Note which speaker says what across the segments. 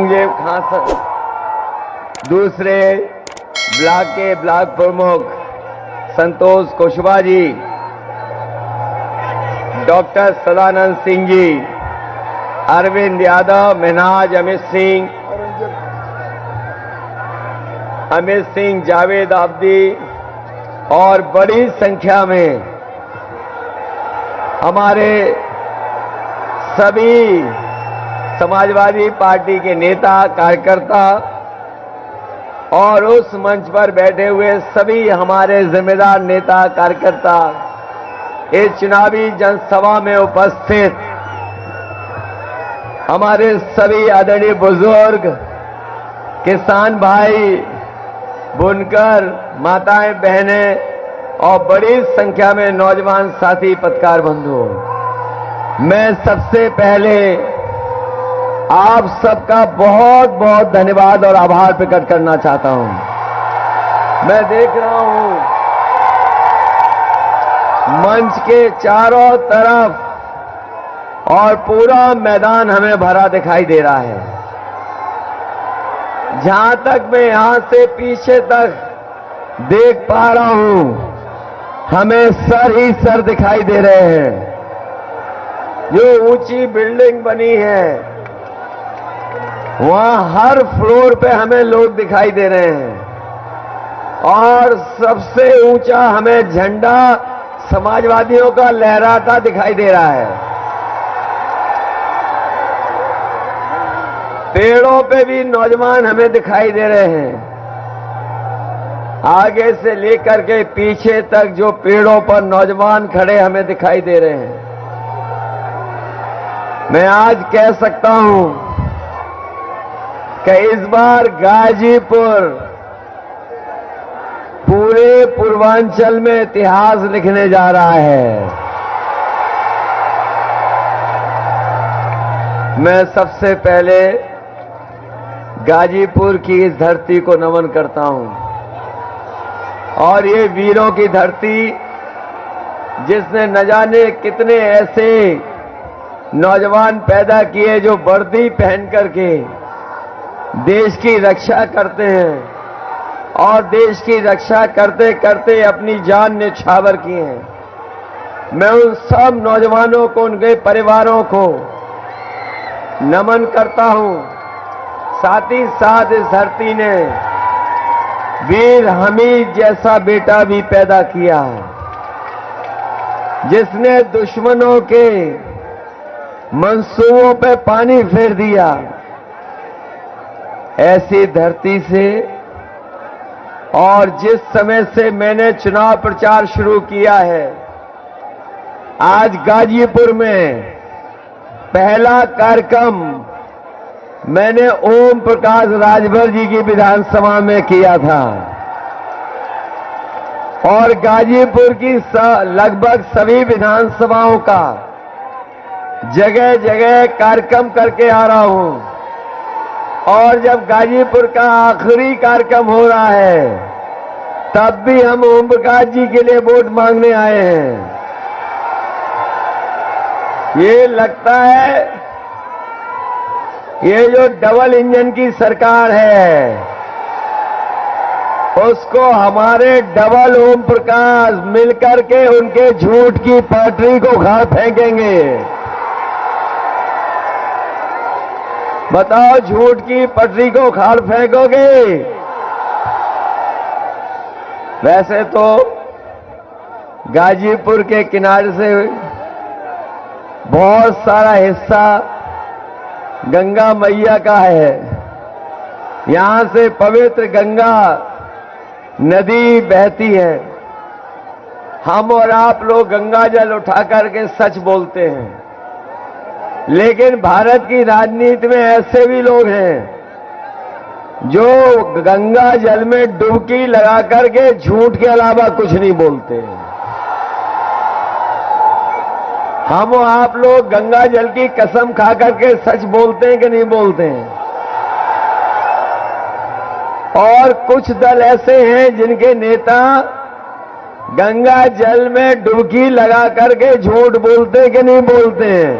Speaker 1: औरंगजेब खान साहब, दूसरे ब्लॉक के ब्लॉक प्रमुख संतोष कुशवाहा जी, डॉक्टर सदानंद सिंह जी, अरविंद यादव, महनाज अमित सिंह, जावेद आब्दी और बड़ी संख्या में हमारे सभी समाजवादी पार्टी के नेता कार्यकर्ता और उस मंच पर बैठे हुए सभी हमारे जिम्मेदार नेता कार्यकर्ता, इस चुनावी जनसभा में उपस्थित हमारे सभी आदरणीय बुजुर्ग, किसान भाई, बुनकर, माताएं, बहनें और बड़ी संख्या में नौजवान साथी पत्रकार बंधु, मैं सबसे पहले आप सबका बहुत बहुत धन्यवाद और आभार प्रकट करना चाहता हूं। मैं देख रहा हूं मंच के चारों तरफ और पूरा मैदान हमें भरा दिखाई दे रहा है। जहां तक मैं यहां से पीछे तक देख पा रहा हूं, हमें सर ही सर दिखाई दे रहे हैं। जो ऊंची बिल्डिंग बनी है वहां हर फ्लोर पे हमें लोग दिखाई दे रहे हैं और सबसे ऊंचा हमें झंडा समाजवादियों का लहराता दिखाई दे रहा है। पेड़ों पे भी नौजवान हमें दिखाई दे रहे हैं। आगे से लेकर के पीछे तक जो पेड़ों पर नौजवान खड़े हमें दिखाई दे रहे हैं। मैं आज कह सकता हूं कि इस बार गाजीपुर पूरे पूर्वांचल में इतिहास लिखने जा रहा है। मैं सबसे पहले गाजीपुर की इस धरती को नमन करता हूं और ये वीरों की धरती, जिसने न जाने कितने ऐसे नौजवान पैदा किए जो वर्दी पहन करके देश की रक्षा करते हैं और देश की रक्षा करते करते अपनी जान न्यौछावर किए हैं। मैं उन सब नौजवानों को, उनके परिवारों को नमन करता हूं। साथ ही साथ इस धरती ने वीर हमीद जैसा बेटा भी पैदा किया, जिसने दुश्मनों के मंसूबों पे पानी फेर दिया। ऐसी धरती से और जिस समय से मैंने चुनाव प्रचार शुरू किया है, आज गाजीपुर में पहला कार्यक्रम मैंने ओम प्रकाश राजभर जी की विधानसभा में किया था और गाजीपुर की लगभग सभी विधानसभाओं का जगह जगह कार्यक्रम करके आ रहा हूं। और जब गाजीपुर का आखिरी कार्यक्रम हो रहा है, तब भी हम ओम प्रकाश जी के लिए वोट मांगने आए हैं। ये लगता है ये जो डबल इंजन की सरकार है, उसको हमारे डबल ओम प्रकाश मिलकर के उनके झूठ की पटरी को उखाड़ फेंकेंगे। बताओ, झूठ की पटरी को उखाड़ फेंकोगे? वैसे तो गाजीपुर के किनारे से बहुत सारा हिस्सा गंगा मैया का है। यहां से पवित्र गंगा नदी बहती है। हम और आप लोग गंगा जल उठा करके सच बोलते हैं, लेकिन भारत की राजनीति में ऐसे भी लोग हैं जो गंगा जल में डुबकी लगा करके झूठ के अलावा कुछ नहीं बोलते। हम और आप लोग गंगा जल की कसम खा करके सच बोलते हैं कि नहीं बोलते हैं? और कुछ दल ऐसे हैं जिनके नेता गंगा जल में डुबकी लगा करके झूठ बोलते हैं कि नहीं बोलते हैं?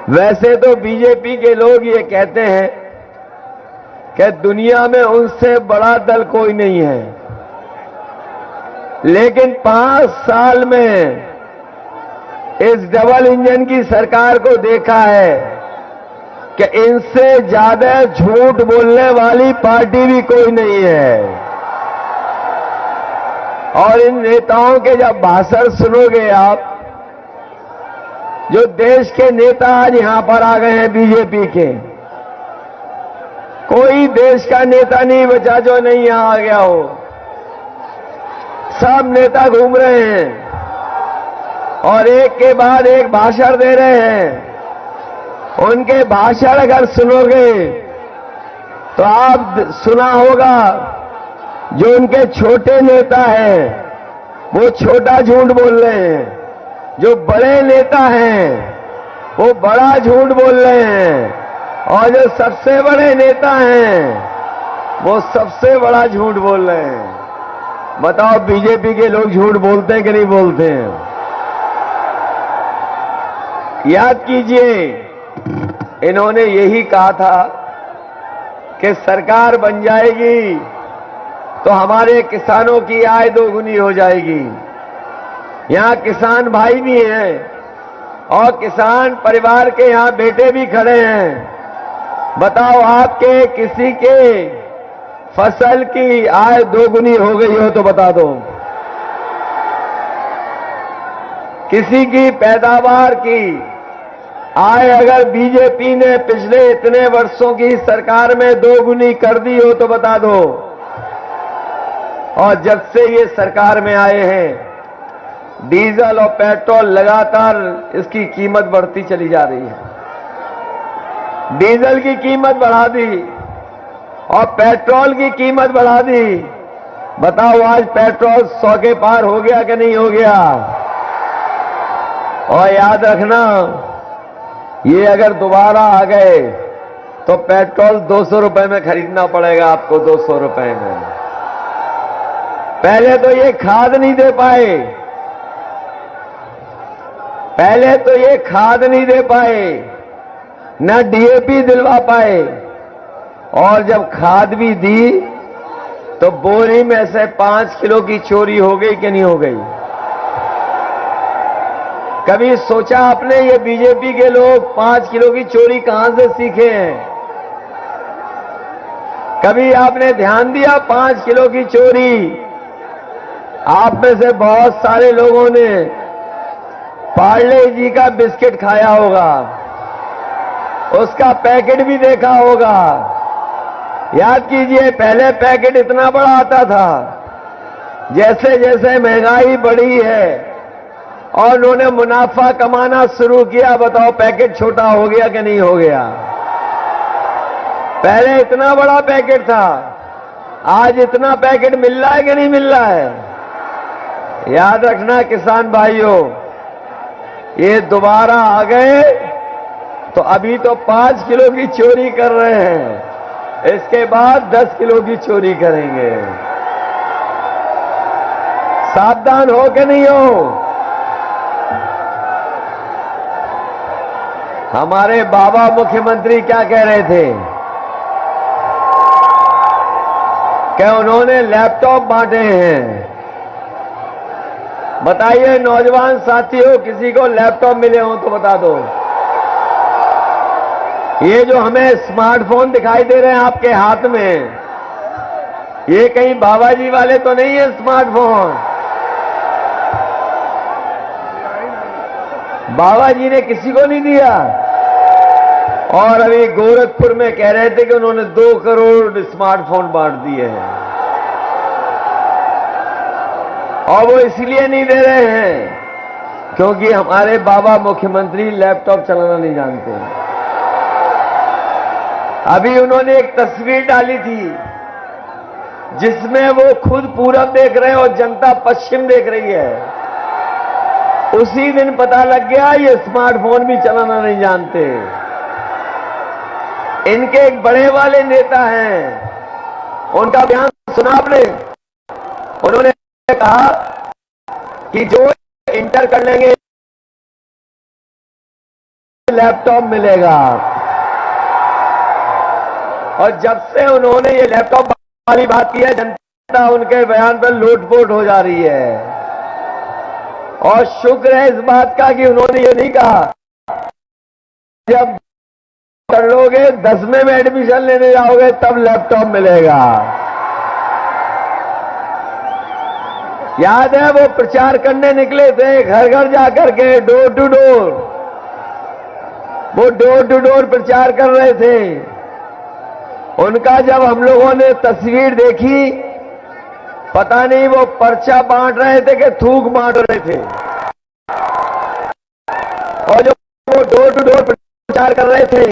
Speaker 1: वैसे तो बीजेपी के लोग ये कहते हैं कि दुनिया में उनसे बड़ा दल कोई नहीं है, लेकिन 5 साल में इस डबल इंजन की सरकार को देखा है कि इनसे ज्यादा झूठ बोलने वाली पार्टी भी कोई नहीं है। और इन नेताओं के जब भाषण सुनोगे आप, जो देश के नेता आज यहां पर आ गए हैं बीजेपी के, कोई देश का नेता नहीं बचा जो नहीं यहां आ गया हो। सब नेता घूम रहे हैं और एक के बाद एक भाषण दे रहे हैं। उनके भाषण अगर सुनोगे तो आप सुना होगा जो उनके छोटे नेता हैं वो छोटा झूठ बोल रहे हैं, जो बड़े नेता हैं वो बड़ा झूठ बोल रहे हैं, और जो सबसे बड़े नेता हैं वो सबसे बड़ा झूठ बोल रहे हैं। बताओ बीजेपी के लोग झूठ बोलते हैं कि नहीं बोलते हैं? याद कीजिए, इन्होंने यही कहा था कि सरकार बन जाएगी तो हमारे किसानों की आय दोगुनी हो जाएगी। यहां किसान भाई भी हैं और किसान परिवार के यहां बेटे भी खड़े हैं। बताओ आपके किसी के फसल की आय दोगुनी हो गई हो तो बता दो। किसी की पैदावार की आय अगर बीजेपी ने पिछले इतने वर्षों की सरकार में दोगुनी कर दी हो तो बता दो। और जब से ये सरकार में आए हैं, डीजल और पेट्रोल लगातार इसकी कीमत बढ़ती चली जा रही है। डीजल की कीमत बढ़ा दी और पेट्रोल की कीमत बढ़ा दी। बताओ आज पेट्रोल 100 के पार हो गया कि नहीं हो गया? और याद रखना, ये अगर दोबारा आ गए तो पेट्रोल 200 रुपए में खरीदना पड़ेगा आपको, 200 रुपए में। पहले तो ये खाद नहीं दे पाए, पहले तो ये खाद नहीं दे पाए, न डीएपी दिलवा पाए, और जब खाद भी दी तो बोरी में से 5 किलो की चोरी हो गई कि नहीं हो गई? कभी सोचा आपने ये बीजेपी के लोग 5 किलो की चोरी कहां से सीखे हैं? कभी आपने ध्यान दिया 5 किलो की चोरी? आप में से बहुत सारे लोगों ने पार्ले जी का बिस्किट खाया होगा, उसका पैकेट भी देखा होगा। याद कीजिए, पहले पैकेट इतना बड़ा आता था, जैसे जैसे महंगाई बढ़ी है और उन्होंने मुनाफा कमाना शुरू किया, बताओ पैकेट छोटा हो गया कि नहीं हो गया? पहले इतना बड़ा पैकेट था, आज इतना पैकेट मिल रहा है कि नहीं मिल रहा है? याद रखना किसान भाइयों, ये दोबारा आ गए तो अभी तो 5 किलो की चोरी कर रहे हैं, इसके बाद 10 किलो की चोरी करेंगे। सावधान हो कि नहीं हो? हमारे बाबा मुख्यमंत्री क्या कह रहे थे कि उन्होंने लैपटॉप बांटे हैं। बताइए नौजवान साथियों, किसी को लैपटॉप मिले हो तो बता दो। ये जो हमें स्मार्टफोन दिखाई दे रहे हैं आपके हाथ में, ये कहीं बाबा जी वाले तो नहीं है स्मार्टफोन? बाबा जी ने किसी को नहीं दिया। और अभी गोरखपुर में कह रहे थे कि उन्होंने 2 करोड़ स्मार्टफोन बांट दिए हैं, और वो इसलिए नहीं दे रहे हैं क्योंकि हमारे बाबा मुख्यमंत्री लैपटॉप चलाना नहीं जानते। अभी उन्होंने एक तस्वीर डाली थी जिसमें वो खुद पूरब देख रहे हैं और जनता पश्चिम देख रही है। उसी दिन पता लग गया ये स्मार्टफोन भी चलाना नहीं जानते। इनके एक बड़े वाले नेता हैं, उनका बयान सुना आपने? उन्होंने कहा कि जो इंटर कर लेंगे लैपटॉप मिलेगा। और जब से उन्होंने ये लैपटॉप वाली बात की है, जनता उनके बयान पर लोटपोट हो जा रही है। और शुक्र है इस बात का कि उन्होंने ये नहीं कहा जब कर लोगे 10वें में एडमिशन लेने जाओगे तब लैपटॉप मिलेगा। याद है वो प्रचार करने निकले थे घर घर जाकर के, डोर टू डोर। वो डोर टू डोर प्रचार कर रहे थे। उनका जब हम लोगों ने तस्वीर देखी, पता नहीं वो पर्चा बांट रहे थे कि थूक बांट रहे थे। और जो वो डोर टू डोर प्रचार कर रहे थे,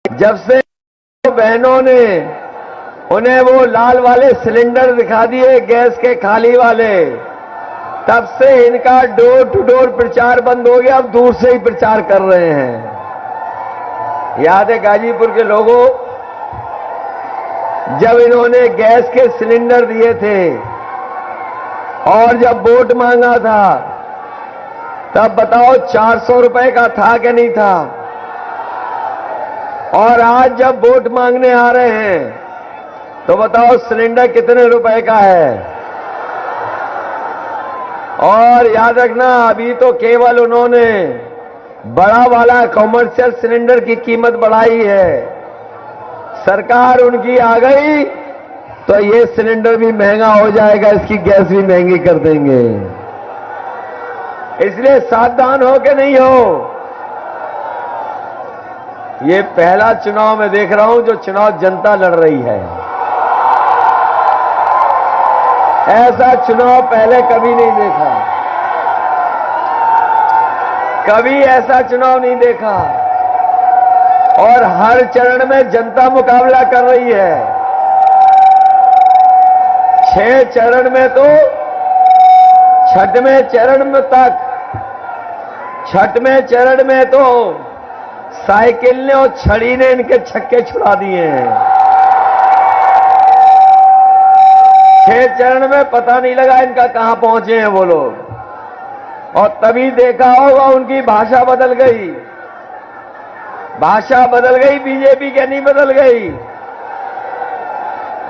Speaker 1: जब से बहनों ने उन्हें वो लाल वाले सिलेंडर दिखा दिए गैस के खाली वाले, तब से इनका डोर टू डोर प्रचार बंद हो गया। अब दूर से ही प्रचार कर रहे हैं। याद है गाजीपुर के लोगों, जब इन्होंने गैस के सिलेंडर दिए थे और जब वोट मांगा था, तब बताओ 400 रुपए का था कि नहीं था? और आज जब वोट मांगने आ रहे हैं तो बताओ सिलेंडर कितने रुपए का है? और याद रखना, अभी तो केवल उन्होंने बड़ा वाला कमर्शियल सिलेंडर की कीमत बढ़ाई है। सरकार उनकी आ गई तो ये सिलेंडर भी महंगा हो जाएगा, इसकी गैस भी महंगी कर देंगे। इसलिए सावधान हो के नहीं हो। ये पहला चुनाव मैं देख रहा हूं जो चुनाव जनता लड़ रही है। ऐसा चुनाव पहले कभी नहीं देखा, कभी ऐसा चुनाव नहीं देखा। और हर चरण में जनता मुकाबला कर रही है। 6 चरण में तो 6वें चरण में तक, 6वें चरण में तो साइकिल ने और छड़ी ने इनके छक्के छुड़ा दिए हैं। 6 चरण में पता नहीं लगा इनका कहां पहुंचे हैं वो लोग। और तभी देखा होगा उनकी भाषा बदल गई। भाषा बदल गई, बीजेपी के नहीं बदल गई।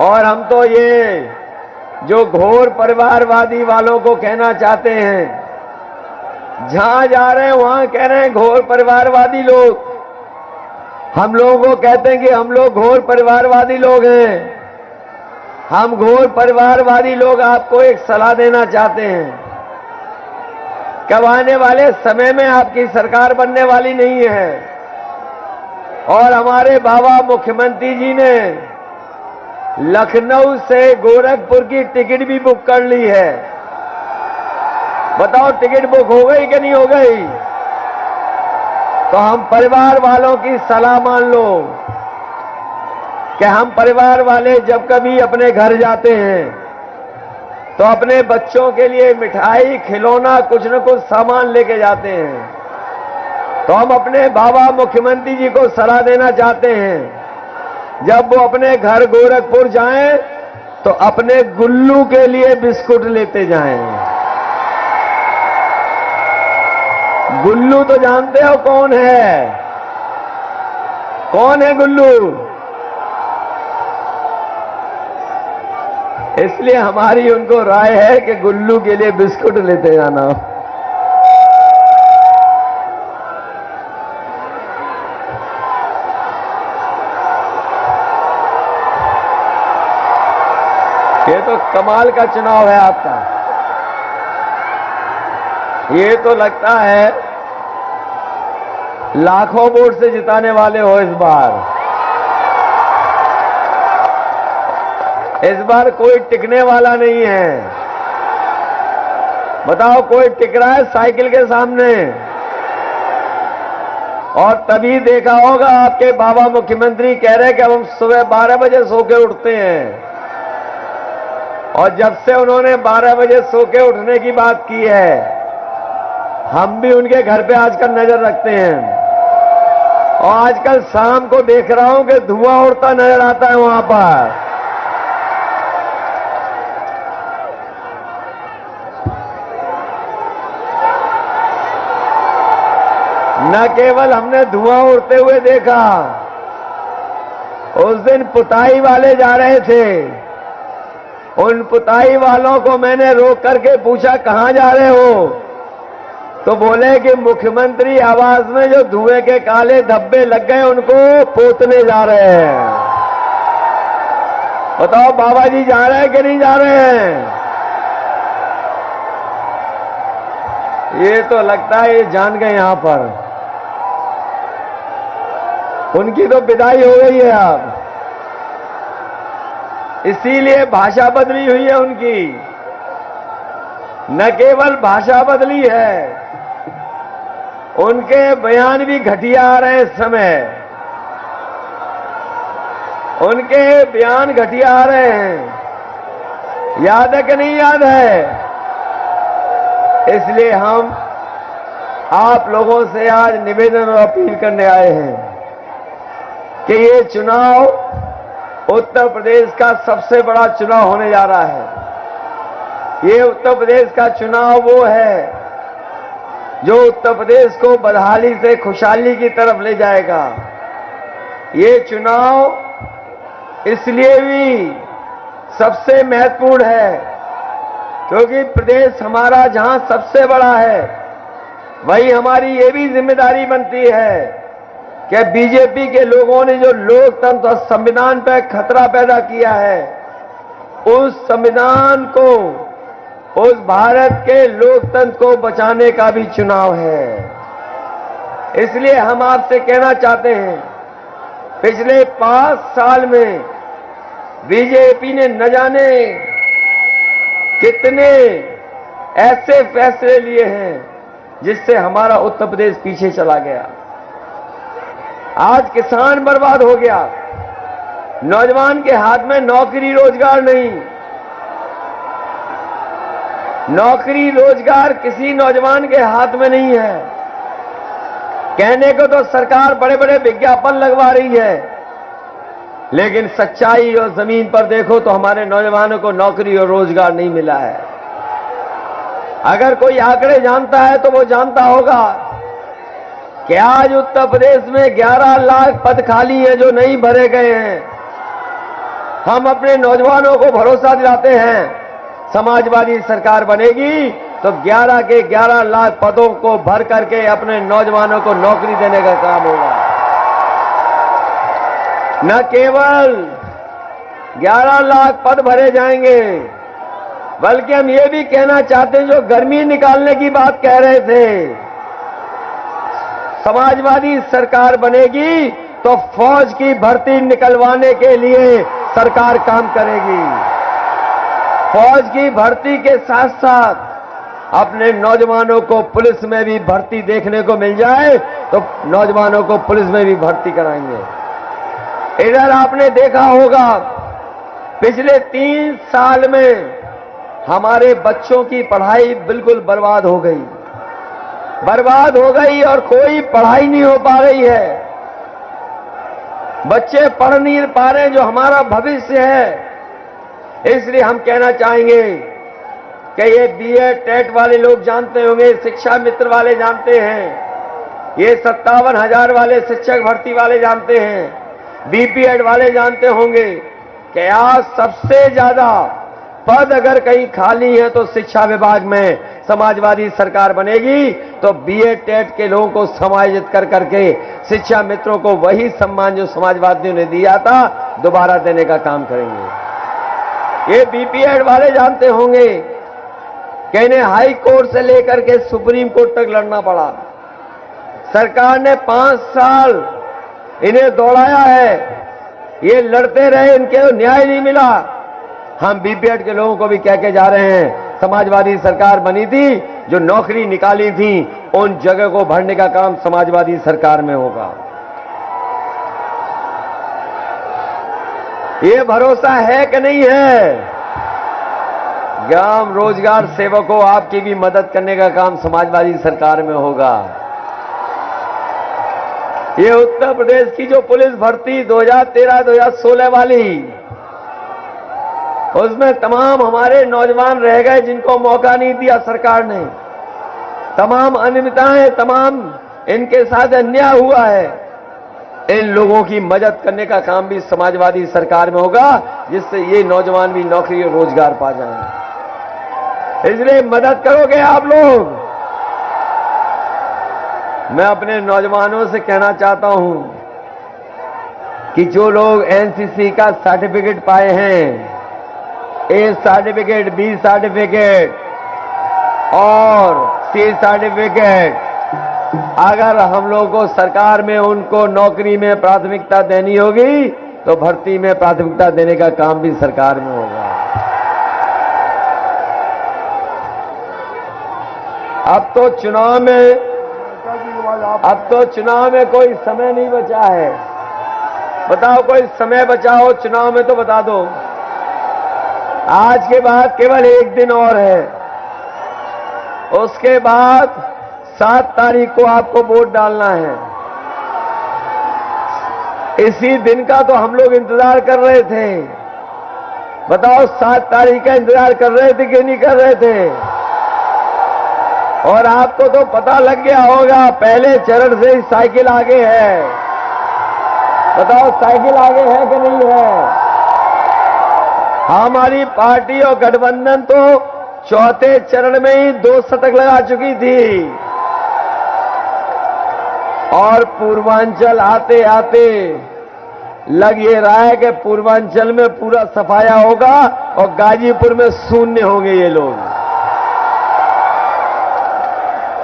Speaker 1: और हम तो ये जो घोर परिवारवादी वालों को कहना चाहते हैं, जहां जा रहे हैं वहां कह रहे हैं घोर परिवारवादी लोग। हम लोगों को कहते हैं कि हम लोग घोर परिवारवादी लोग हैं। हम घोर परिवारवादी लोग आपको एक सलाह देना चाहते हैं। कब आने वाले समय में आपकी सरकार बनने वाली नहीं है। और हमारे बाबा मुख्यमंत्री जी ने लखनऊ से गोरखपुर की टिकट भी बुक कर ली है। बताओ टिकट बुक हो गई कि नहीं हो गई? तो हम परिवार वालों की सलाह मान लो कि हम परिवार वाले जब कभी अपने घर जाते हैं तो अपने बच्चों के लिए मिठाई, खिलौना, कुछ न कुछ सामान लेके जाते हैं। तो हम अपने बाबा मुख्यमंत्री जी को सलाह देना चाहते हैं, जब वो अपने घर गोरखपुर जाएं तो अपने गुल्लू के लिए बिस्कुट लेते जाएं। गुल्लू तो जानते हो कौन है? कौन है गुल्लू? इसलिए हमारी उनको राय है कि गुल्लू के लिए बिस्कुट लेते जाना। ये तो कमाल का चुनाव है आपका। ये तो लगता है लाखों वोट से जिताने वाले हो इस बार। इस बार कोई टिकने वाला नहीं है। बताओ कोई टिक रहा है साइकिल के सामने? और तभी देखा होगा आपके बाबा मुख्यमंत्री कह रहे हैं कि हम सुबह 12 बजे सो के उठते हैं। और जब से उन्होंने 12 बजे सो के उठने की बात की है, हम भी उनके घर पे आजकल नजर रखते हैं। और आजकल शाम को देख रहा हूं कि धुआं उड़ता नजर आता है वहां पर। न केवल हमने धुआं उड़ते हुए देखा, उस दिन पुताई वाले जा रहे थे, उन पुताई वालों को मैंने रोक करके पूछा कहां जा रहे हो, तो बोले कि मुख्यमंत्री आवास में जो धुएं के काले धब्बे लग गए उनको पोतने जा रहे हैं। बताओ बाबा जी जा रहे हैं कि नहीं जा रहे हैं? ये तो लगता है ये जान गए यहां पर, उनकी तो विदाई हो गई है अब, इसीलिए भाषा बदली हुई है उनकी। न केवल भाषा बदली है, उनके बयान भी घटिया आ रहे हैं इस समय, उनके बयान घटिया आ रहे हैं। याद है कि नहीं याद है? इसलिए हम आप लोगों से आज निवेदन और अपील करने आए हैं कि ये चुनाव उत्तर प्रदेश का सबसे बड़ा चुनाव होने जा रहा है। ये उत्तर प्रदेश का चुनाव वो है जो उत्तर प्रदेश को बदहाली से खुशहाली की तरफ ले जाएगा। ये चुनाव इसलिए भी सबसे महत्वपूर्ण है क्योंकि प्रदेश हमारा जहां सबसे बड़ा है, वही हमारी ये भी जिम्मेदारी बनती है कि बीजेपी के लोगों ने जो लोकतंत्र और संविधान पर खतरा पैदा किया है, उस संविधान को, उस भारत के लोकतंत्र को बचाने का भी चुनाव है। इसलिए हम आपसे कहना चाहते हैं, पिछले 5 साल में बीजेपी ने न जाने कितने ऐसे फैसले लिए हैं जिससे हमारा उत्तर प्रदेश पीछे चला गया। आज किसान बर्बाद हो गया, नौजवान के हाथ में नौकरी रोजगार नहीं। नौकरी रोजगार किसी नौजवान के हाथ में नहीं है। कहने को तो सरकार बड़े बड़े विज्ञापन लगवा रही है, लेकिन सच्चाई और जमीन पर देखो तो हमारे नौजवानों को नौकरी और रोजगार नहीं मिला है। अगर कोई आंकड़े जानता है तो वो जानता होगा कि आज उत्तर प्रदेश में 11 लाख पद खाली हैं जो नहीं भरे गए हैं। हम अपने नौजवानों को भरोसा दिलाते हैं, समाजवादी सरकार बनेगी तो 11 के 11 लाख पदों को भर करके अपने नौजवानों को नौकरी देने का काम होगा। न केवल 11 लाख पद भरे जाएंगे, बल्कि हम ये भी कहना चाहते हैं, जो गर्मी निकालने की बात कह रहे थे, समाजवादी सरकार बनेगी तो फौज की भर्ती निकलवाने के लिए सरकार काम करेगी। फौज की भर्ती के साथ साथ अपने नौजवानों को पुलिस में भी भर्ती देखने को मिल जाए तो नौजवानों को पुलिस में भी भर्ती कराएंगे। इधर आपने देखा होगा पिछले 3 साल में हमारे बच्चों की पढ़ाई बिल्कुल बर्बाद हो गई और कोई पढ़ाई नहीं हो पा रही है। बच्चे पढ़ नहीं पा रहे जो हमारा भविष्य है। इसलिए हम कहना चाहेंगे कि ये बीएड टेट वाले लोग जानते होंगे, शिक्षा मित्र वाले जानते हैं, ये 57,000 वाले शिक्षक भर्ती वाले जानते हैं, बीपीएड वाले जानते होंगे कि आज सबसे ज्यादा पद अगर कहीं खाली है तो शिक्षा विभाग में समाजवादी सरकार बनेगी तो बीएड टेट के लोगों को समायोजित कर करके शिक्षा मित्रों को वही सम्मान जो समाजवादियों ने दिया था दोबारा देने का काम करेंगे। ये बीपीएड वाले जानते होंगे कि इन्हें हाई कोर्ट से लेकर के सुप्रीम कोर्ट तक लड़ना पड़ा। सरकार ने 5 साल इन्हें दौड़ाया है, ये लड़ते रहे, इनके न्याय नहीं मिला। हम बीपीएड के लोगों को भी कह के जा रहे हैं, समाजवादी सरकार बनी थी, जो नौकरी निकाली थी उन जगह को भरने का काम समाजवादी सरकार में होगा। ये भरोसा है कि नहीं है? ग्राम रोजगार सेवकों, आपकी भी मदद करने का काम समाजवादी सरकार में होगा। ये उत्तर प्रदेश की जो पुलिस भर्ती 2013-2016 वाली, उसमें तमाम हमारे नौजवान रह गए जिनको मौका नहीं दिया सरकार ने। तमाम अनियमितताएं, तमाम इनके साथ अन्याय हुआ है, इन लोगों की मदद करने का काम भी समाजवादी सरकार में होगा, जिससे ये नौजवान भी नौकरी और रोजगार पा जाएं। इसलिए मदद करोगे आप लोग। मैं अपने नौजवानों से कहना चाहता हूं कि जो लोग एनसीसी का सर्टिफिकेट पाए हैं, ए सर्टिफिकेट, बी सर्टिफिकेट और सी सर्टिफिकेट, अगर हम लोगों को सरकार में उनको नौकरी में प्राथमिकता देनी होगी तो भर्ती में प्राथमिकता देने का काम भी सरकार में होगा। अब तो चुनाव में कोई समय नहीं बचा है। बताओ, कोई समय बचा हो चुनाव में तो बता दो। आज के बाद केवल एक दिन और है, उसके बाद 7 तारीख को आपको वोट डालना है। इसी दिन का तो हम लोग इंतजार कर रहे थे। बताओ, 7 तारीख का इंतजार कर रहे थे कि नहीं कर रहे थे? और आपको तो पता लग गया होगा, पहले चरण से ही साइकिल आगे है। बताओ, साइकिल आगे है कि नहीं है? हमारी पार्टी और गठबंधन तो चौथे चरण में ही 2 शतक लगा चुकी थी और पूर्वांचल आते आते लग ये रहा है कि पूर्वांचल में पूरा सफाया होगा और गाजीपुर में शून्य होंगे ये लोग।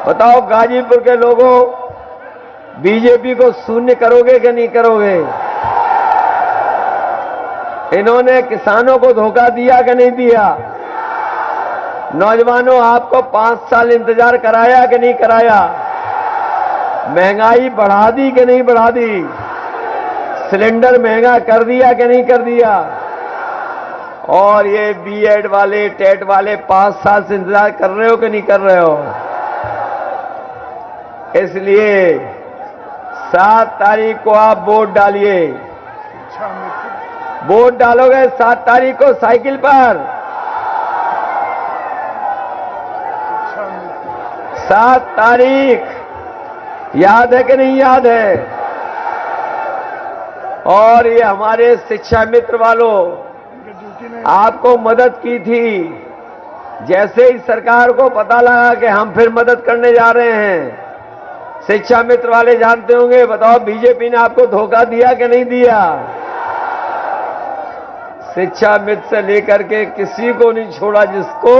Speaker 1: बताओ, गाजीपुर के लोगों, बीजेपी को शून्य करोगे कि नहीं करोगे? इन्होंने किसानों को धोखा दिया कि नहीं दिया? नौजवानों, आपको 5 साल इंतजार कराया कि नहीं कराया? महंगाई बढ़ा दी कि नहीं बढ़ा दी? सिलेंडर महंगा कर दिया कि नहीं कर दिया? और ये बीएड वाले, टेट वाले 5 साल से इंतजार कर रहे हो कि नहीं कर रहे हो? इसलिए 7 तारीख को आप वोट डालिए। वोट डालोगे 7 तारीख को साइकिल पर? 7 तारीख याद है कि नहीं याद है? और ये हमारे शिक्षा मित्र वालों आपको मदद की थी। जैसे ही सरकार को पता लगा कि हम फिर मदद करने जा रहे हैं, शिक्षा मित्र वाले जानते होंगे। बताओ, बीजेपी ने आपको धोखा दिया कि नहीं दिया? शिक्षा मित्र से लेकर के किसी को नहीं छोड़ा जिसको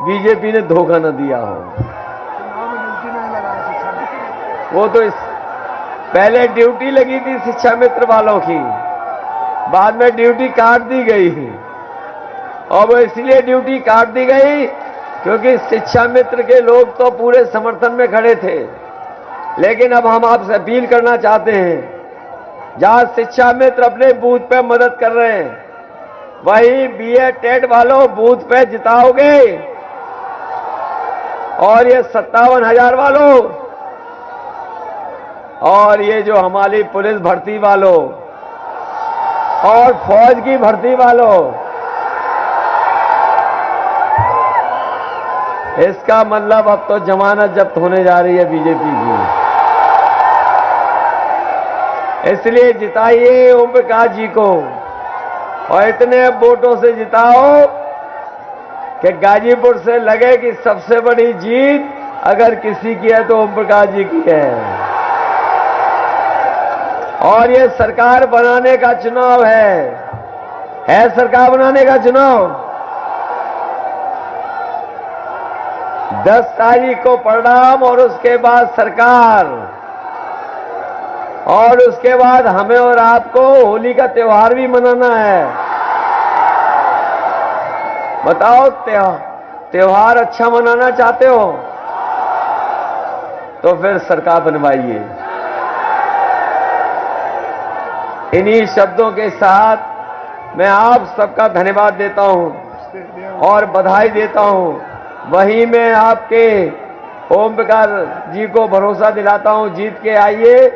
Speaker 1: बीजेपी ने धोखा न दिया हो। वो तो पहले ड्यूटी लगी थी शिक्षा मित्र वालों की, बाद में ड्यूटी काट दी गई और वो इसलिए ड्यूटी काट दी गई क्योंकि शिक्षा मित्र के लोग तो पूरे समर्थन में खड़े थे। लेकिन अब हम आपसे अपील करना चाहते हैं, जहां शिक्षा मित्र अपने बूथ पे मदद कर रहे हैं, वही बीएड टेट वालों बूथ पे जिताओगे। और ये 57,000 वालों और ये जो हमारी पुलिस भर्ती वालों और फौज की भर्ती वालों, इसका मतलब अब तो जमानत जब्त होने जा रही है बीजेपी की। इसलिए जिताइए ओम प्रकाश जी को और इतने वोटों से जिताओ कि गाजीपुर से लगे कि सबसे बड़ी जीत अगर किसी की है तो ओम प्रकाश जी की है। और ये सरकार बनाने का चुनाव है सरकार बनाने का चुनाव। 10 तारीख को परिणाम और उसके बाद सरकार, और उसके बाद हमें और आपको होली का त्योहार भी मनाना है। बताओ, त्योहार अच्छा मनाना चाहते हो तो फिर सरकार बनवाइए। इन्हीं शब्दों के साथ मैं आप सबका धन्यवाद देता हूं और बधाई देता हूं। वहीं मैं आपके ओम प्रकाश जी को भरोसा दिलाता हूं, जीत के आइए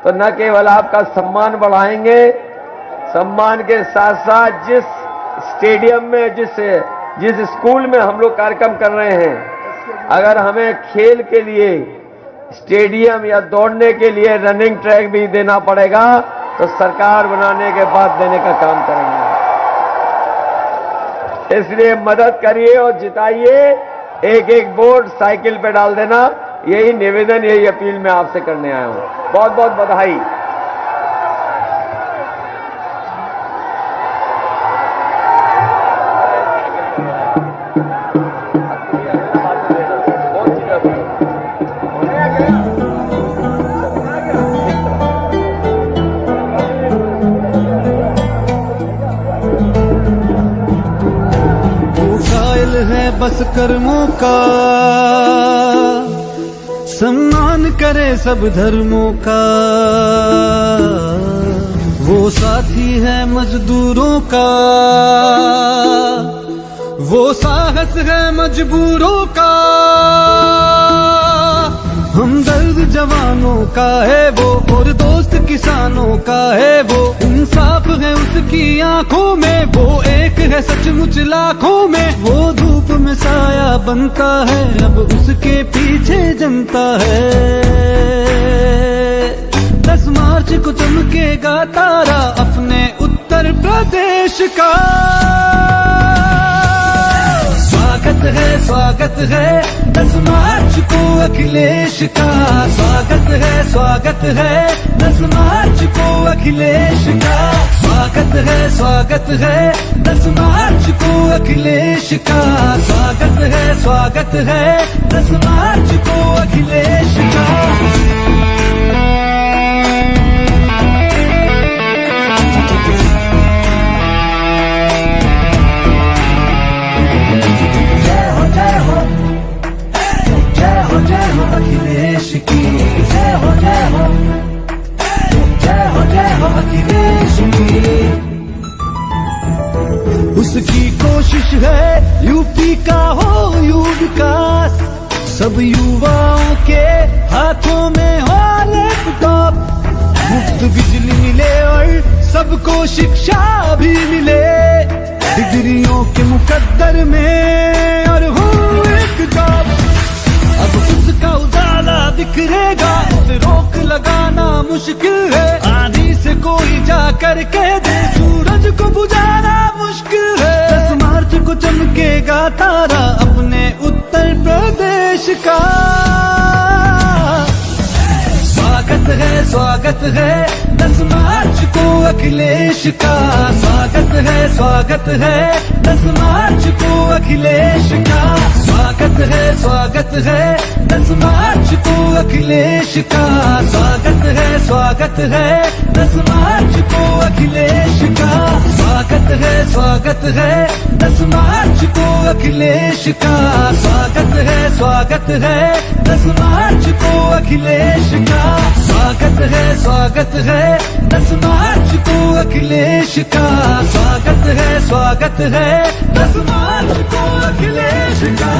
Speaker 1: तो न केवल आपका सम्मान बढ़ाएंगे, सम्मान के साथ साथ जिस स्टेडियम में, जिस स्कूल में हम लोग कार्यक्रम कर रहे हैं, अगर हमें खेल के लिए स्टेडियम या दौड़ने के लिए रनिंग ट्रैक भी देना पड़ेगा तो सरकार बनाने के बाद देने का काम करेंगे। इसलिए मदद करिए और जिताइए। एक एक वोट साइकिल पे डाल देना। यही निवेदन, यही अपील मैं आपसे करने आया हूं। बहुत बहुत बधाई।
Speaker 2: है बस कर्मों का, सम्मान करे सब धर्मों का। वो साथी है मजदूरों का, वो साहस है मजबूरों का। हमदर्द जवानों का है वो, और दोस्त किसानों का है वो। इंसाफ है उसकी आंखों में, वो एक है सचमुच लाखों में। वो धूप में साया बनता है, अब उसके पीछे जनता है। 10 मार्च को चमकेगा तारा अपने उत्तर प्रदेश का। स्वागत है 10 मार्च को अखिलेश का। स्वागत है 10 मार्च को अखिलेश का। स्वागत है 10 मार्च को अखिलेश का। स्वागत है 10 मार्च को अखिलेश का। अखिलेश की जय हो अखिलेश की। उसकी कोशिश है यूपी का हो यू विकास। सब युवाओं के हाथों में हो लैपटॉप। मुफ्त बिजली मिले और सबको शिक्षा भी मिले। डिग्रियों के मुकद्दर में और हो एक जॉब। अब उसका उजाला बिखरेगा, उसे रोक लगाना मुश्किल है। आंधी से कोई जा करके दे, सूरज को बुझाना मुश्किल है। 10 मार्च को चमकेगा तारा अपने उत्तर प्रदेश का। स्वागत है 10 मार्च को अखिलेश का। स्वागत है 10 मार्च को अखिलेश का। स्वागत है 10 मार्च को अखिलेश का। स्वागत है 10 मार्च को अखिलेश का। स्वागत है 10 मार्च को अखिलेश का। स्वागत है 10 मार्च को अखिलेश का। स्वागत है 10 मार्च को अखिलेश का। स्वागत है 10 मार्च को अखिलेश का।